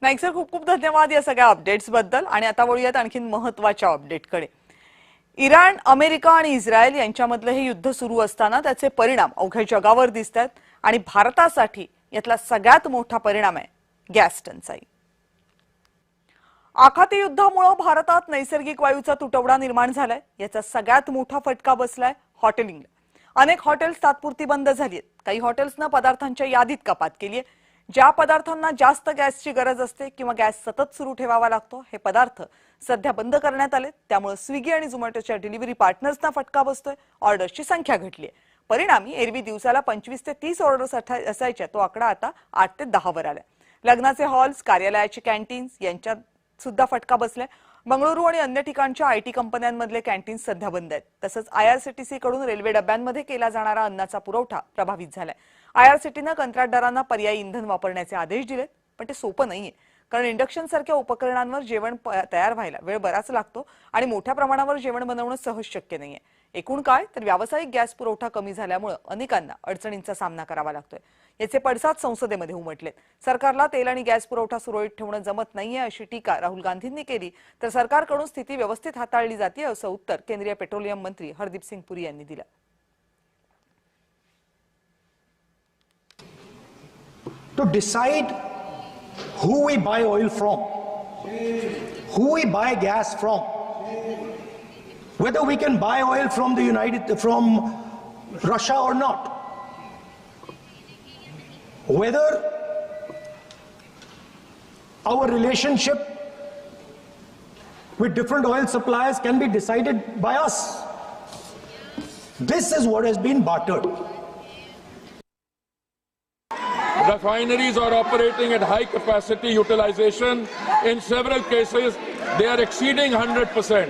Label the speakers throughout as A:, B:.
A: Naik sir, खूप खूप धन्यवाद या सगळ्या अपडेट्स बद्दल। आणि आता वळूयात आणखीन महत्त्वाच्या अपडेटकडे। इराण, अमेरिका आणि इस्रायल यांच्यामधले हे युद्ध सुरू असताना त्याचे परिणाम अवघ्या जगावर दिसतात आणि भारतासाठी यातला सगळ्यात मोठा परिणाम आहे गॅस टंचाई। आखाती युद्धामुळे भारतात नैसर्गिक वायूचा तुटवडा निर्माण झालाय। याचा सगळ्यात मोठा फटका बसलाय हॉटेलिंगला। अनेक हॉटेल्स तात्पुरती बंद झाली आहेत। काही हॉटेल्सना पदार्थांच्या यादीत कपात केली आहे। ज्या पदार्थांना जास्त गॅसची गरज असते किंवा गॅस सतत सुरू ठेवावा लागतो, हे पदार्थ सध्या बंद करण्यात आले। त्यामुळे स्विगी आणि झोमॅटोच्या डिलिव्हरी पार्टनर्सना फटका बसतोय। ऑर्डर्सची संख्या घटली आहे। परिणामी एरवी दिवसाला 25 ते 30 ऑर्डर्स असायच्या, तो आकडा आता 8 ते 10 वर आलाय। लग्नाचे हॉल्स, कार्यालयाचे कॅन्टीन्स यांच्यात सुद्धा फटका बसलाय। बंगळुरू आणि अन्य ठिकाणच्या आयटी कंपन्यांमधले कॅन्टीन्स सध्या बंद आहेत। तसंच आयआरसीटीसी कडून रेल्वे डब्यांमध्ये केला जाणारा अन्नाचा पुरवठा प्रभावित झालाय। आयआरसीटीने कंत्राटदारांना पर्यायी इंधन वापरण्याचे आदेश दिलेत, पण ते सोपं नाहीये, कारण इंडक्शन सारख्या उपकरणांवर जेवण तयार व्हायला वेळ बराच लागतो आणि मोठ्या प्रमाणावर जेवण बनवणं सहज शक्य नाहीये। एकूण काय तर व्यावसायिक गॅस पुरवठा कमी झाल्यामुळे अनेकांना अडचणींचा सामना करावा लागतोय। याचे पडसाद संसदेमध्ये उमटलेत। सरकारला तेल आणि गॅस पुरवठा सुरळीत ठेवणं जमत नाहीये अशी टीका राहुल गांधींनी केली, तर सरकारकडून स्थिती व्यवस्थित हाताळली जाते असं उत्तर केंद्रीय पेट्रोलियम मंत्री हरदीप सिंग पुरी यांनी दिलं।
B: To decide who we buy oil from, who we buy gas from, whether we can buy oil from Russia or not, whether our relationship with different oil suppliers can be decided by us. This is what has been bartered.
C: Refineries are operating at high capacity utilization. In several cases, they are exceeding 100%.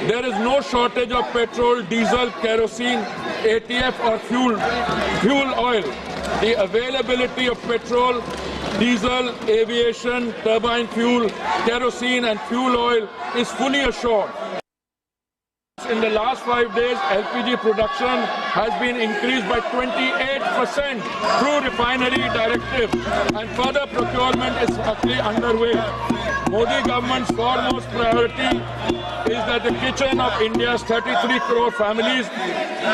C: There is no shortage of petrol, diesel, kerosene, ATF or fuel oil. The availability of petrol, diesel, aviation, turbine fuel, kerosene and fuel oil is fully assured. In the last 5 days, LPG production has been increased by 28% through refinery directive, and further procurement is actually underway. Modi government's foremost priority is that the kitchen of India's 33 crore families,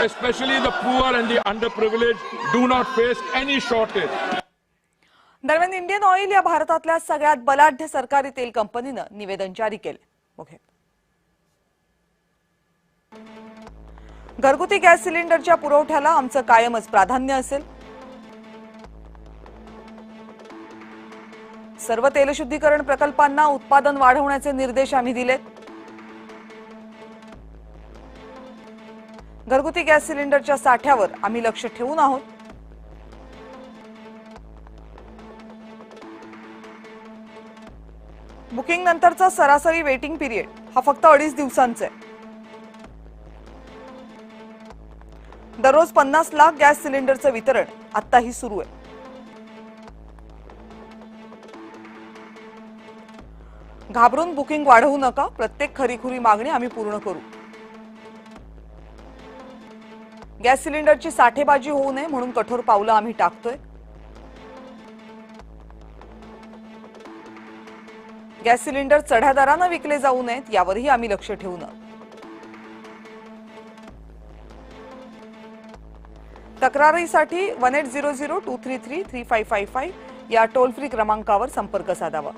C: especially the poor and the underprivileged, do not face any shortage.
A: दरम्यान Indian oil या भारतातल्या सगळ्यात बलाढ्य सरकारी तेल कंपनीनं निवेदन जारी केले। घरगुती गॅस सिलेंडरच्या पुरवठ्याला आमचं कायमच प्राधान्य असेल। सर्व तेलशुद्धीकरण प्रकल्पांना उत्पादन वाढवण्याचे निर्देश आम्ही दिलेत। घरगुती गॅस सिलेंडरच्या साठ्यावर आम्ही लक्ष ठेवून आहोत। बुकिंग नंतरचा सरासरी वेटिंग पिरियड हा फक्त 2.5 दिवसांचा आहे। दररोज 50 लाख गॅस सिलेंडरचं वितरण आत्ताही सुरू आहे। घाबरून बुकिंग वाढवू नका, प्रत्येक खरीखुरी मागणी आम्ही पूर्ण करू। गॅस सिलेंडरची साठेबाजी होऊ नये म्हणून कठोर पावलं आम्ही टाकतोय। गॅस सिलेंडर चढ्या दराने विकले जाऊ नयेत यावरही आम्ही लक्ष ठेवून आहोत। तक्रारीसाठी 1800-233-3555 या टोल फ्री क्रमांकावर संपर्क साधावा।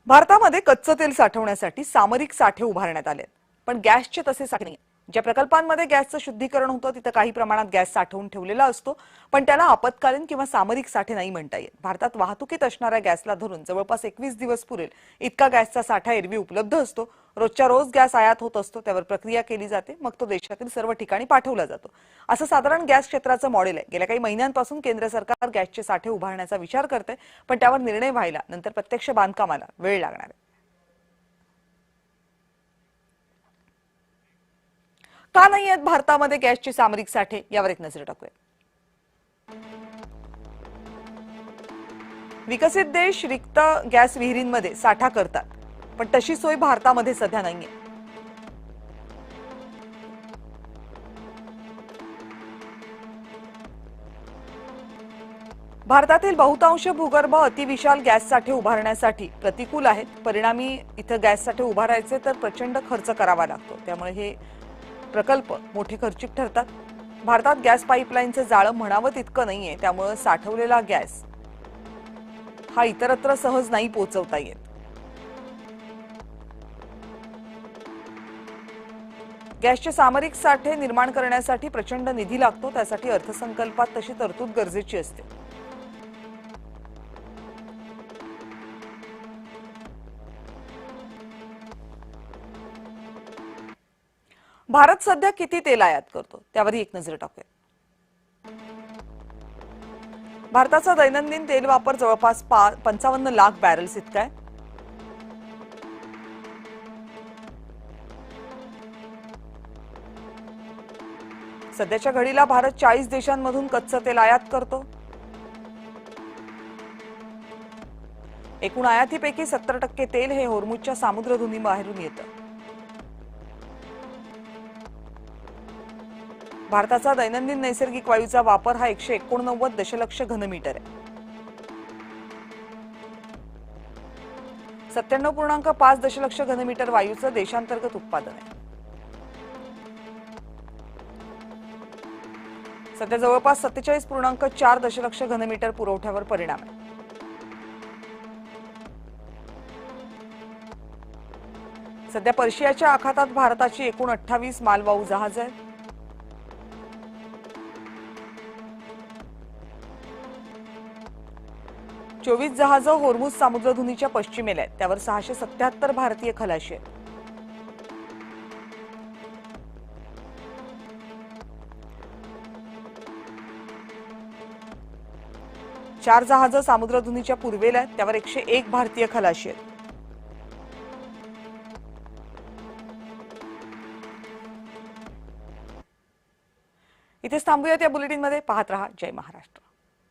A: भारतामध्ये कच्चं तेल साठवण्यासाठी सामरिक साठे उभारण्यात आले, पण गॅसचे तसे साठे नाही। ज्या प्रकल्पांमध्ये गॅसचं शुद्धीकरण होतं तिथे काही प्रमाणात गॅस साठवून ठेवलेला असतो, पण त्याला आपत्कालीन किंवा सामरिक साठे नाही म्हणता येत। भारतात वाहतुकीत असणाऱ्या गॅसला धरून जवळपास 21 दिवस पुरेल इतका गॅसचा साठा एरवी उपलब्ध असतो। रोजच्या रोज गॅस आयात होत असतो, त्यावर प्रक्रिया केली जाते, मग तो देशातील सर्व ठिकाणी पाठवला जातो। असं साधारण गॅस क्षेत्राचं मॉडेल आहे। गेल्या काही महिन्यांपासून केंद्र सरकार गॅसचे साठे उभारण्याचा विचार करते, पण त्यावर निर्णय व्हायला नंतर प्रत्यक्ष बांधकामाला वेळ लागणार आहे। का नाही आहेत भारतामध्ये गॅसचे सामरिक साठे यावर एक नजर टाकूया। विकसित देश रिक्त गॅस विहिरींमध्ये साठा करतात, पण तशी सोय भारतामध्ये सध्या नाहीये। भारतातील बहुतांश भूगर्भ अतिविशाल गॅस साठे उभारण्यासाठी प्रतिकूल आहेत. परिणामी इथं गॅस साठे उभारायचे तर प्रचंड खर्च करावा लागतो. त्यामुळे हे प्रकल्प मोठे खर्चिक ठरतात. भारतात गॅस पाईपलाईनचं जाळं म्हणावं तितकं नाहीये. त्यामुळे साठवलेला गॅस हा इतरत्र सहज नाही पोहोचवता येत. गॅसचे सामरिक साठे निर्माण करण्यासाठी प्रचंड निधी लागतो. त्यासाठी अर्थसंकल्पात तशी तरतूद गरजेची असते. भारत सध्या किती तेल आयात करतो त्यावरही एक नजर टाकूया. भारताचा दैनंदिन तेल वापर जवळपास 55 लाख बॅरल्स इतका आहे. सध्याच्या घडीला भारत 40 देशांमधून कच्चं तेल आयात करतो. एकूण आयातीपैकी 70% तेल हे होर्मुझच्या सामुद्रधुनीबाहेरून येतं. भारताचा दैनंदिन नैसर्गिक वायूचा वापर हा 189 दशलक्ष घनमीटर आहे. 97.5 दशलक्ष घनमीटर वायूचं देशांतर्गत उत्पादन आहे. सध्या जवळपास 47.4 दशलक्ष घनमीटर पुरवठ्यावर परिणाम आहे. सध्या पर्शियाच्या आखातात भारताची एकूण 28 मालवाहू जहाज आहेत. चोवीस जहाजं होर्मुझ सामुद्रधुनीच्या पश्चिमेला आहेत. त्यावर 677 भारतीय खलाशी आहेत. चार जहाजं सामुद्रधुनीच्या पूर्वेला आहेत. त्यावर 101 भारतीय खलाशी आहेत. इथेच थांबूयात या बुलेटिनमध्ये. पाहत रहा जय महाराष्ट्र.